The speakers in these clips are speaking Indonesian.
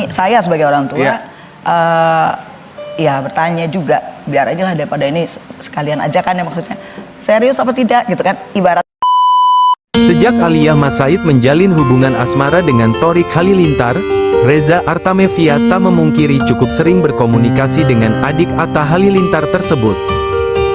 saya sebagai orang tua, Iya. ya bertanya juga, biar aja lah daripada ini sekalian aja kan ya, maksudnya serius apa tidak gitu kan, ibarat. Sejak Aliyah Mas Said menjalin hubungan asmara dengan Thorik Halilintar, Reza Artamevia tak memungkiri cukup sering berkomunikasi dengan adik Atta Halilintar tersebut.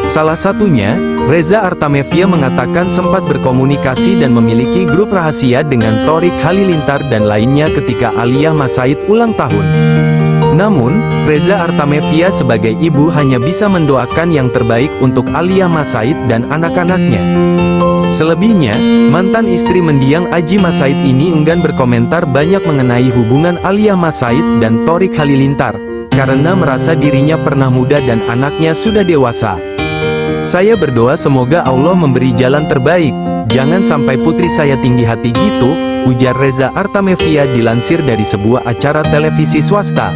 Salah satunya, Reza Artamevia mengatakan sempat berkomunikasi dan memiliki grup rahasia dengan Thorik Halilintar dan lainnya ketika Aliyah Mas Said ulang tahun. Namun, Reza Artamevia sebagai ibu hanya bisa mendoakan yang terbaik untuk Aliyah Mas Said dan anak-anaknya. Selebihnya, mantan istri mendiang Aji Mas Said ini enggan berkomentar banyak mengenai hubungan Aliyah Mas Said dan Thorik Halilintar, karena merasa dirinya pernah muda dan anaknya sudah dewasa. Saya berdoa semoga Allah memberi jalan terbaik, jangan sampai putri saya tinggi hati gitu, ujar Reza Artamevia dilansir dari sebuah acara televisi swasta.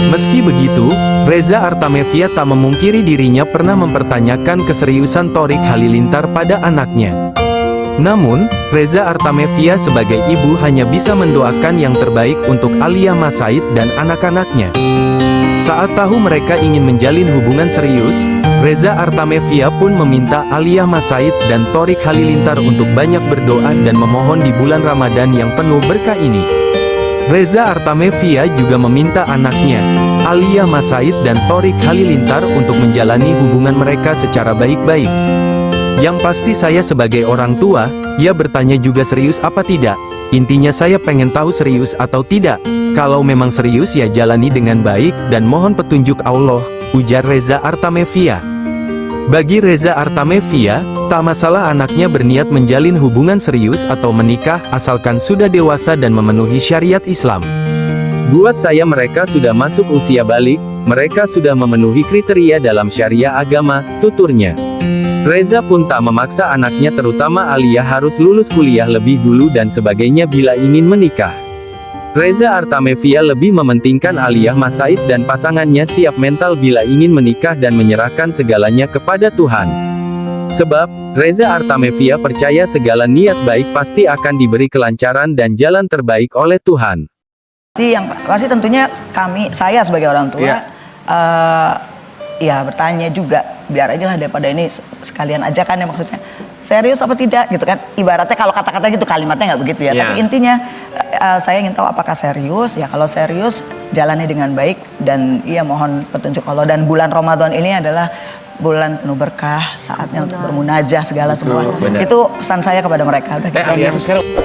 Meski begitu, Reza Artamevia tak memungkiri dirinya pernah mempertanyakan keseriusan Thorik Halilintar pada anaknya. Namun, Reza Artamevia sebagai ibu hanya bisa mendoakan yang terbaik untuk Aliyah Mas Said dan anak-anaknya. Saat tahu mereka ingin menjalin hubungan serius, Reza Artamevia pun meminta Aliyah Mas Said dan Thorik Halilintar untuk banyak berdoa dan memohon di bulan Ramadan yang penuh berkah ini. Reza Artamevia juga meminta anaknya, Aliyah Mas Said dan Thorik Halilintar untuk menjalani hubungan mereka secara baik-baik. Yang pasti saya sebagai orang tua, ya bertanya juga serius apa tidak. Intinya saya pengen tahu serius atau tidak. Kalau memang serius ya jalani dengan baik dan mohon petunjuk Allah, ujar Reza Artamevia. Bagi Reza Artamevia, tak masalah anaknya berniat menjalin hubungan serius atau menikah asalkan sudah dewasa dan memenuhi syariat Islam. Buat saya mereka sudah masuk usia balik, mereka sudah memenuhi kriteria dalam syariah agama, tuturnya. Reza pun tak memaksa anaknya terutama Aliyah harus lulus kuliah lebih dulu dan sebagainya bila ingin menikah. Reza Artamevia lebih mementingkan Aliyah Mas Said dan pasangannya siap mental bila ingin menikah dan menyerahkan segalanya kepada Tuhan. Sebab, Reza Artamevia percaya segala niat baik pasti akan diberi kelancaran dan jalan terbaik oleh Tuhan. Yang pasti tentunya saya sebagai orang tua, Iya. ya bertanya juga, biar aja lah daripada ini sekalian aja kan ya, maksudnya serius apa tidak gitu kan, ibaratnya kalau kata-kata gitu kalimatnya nggak begitu ya, tapi intinya saya ingin tahu apakah serius. Ya kalau serius jalani dengan baik dan ia mohon petunjuk Allah, dan bulan Ramadan ini adalah bulan penuh berkah, saatnya untuk bermunajah segala semua. benar. Itu pesan saya kepada mereka. Udah kita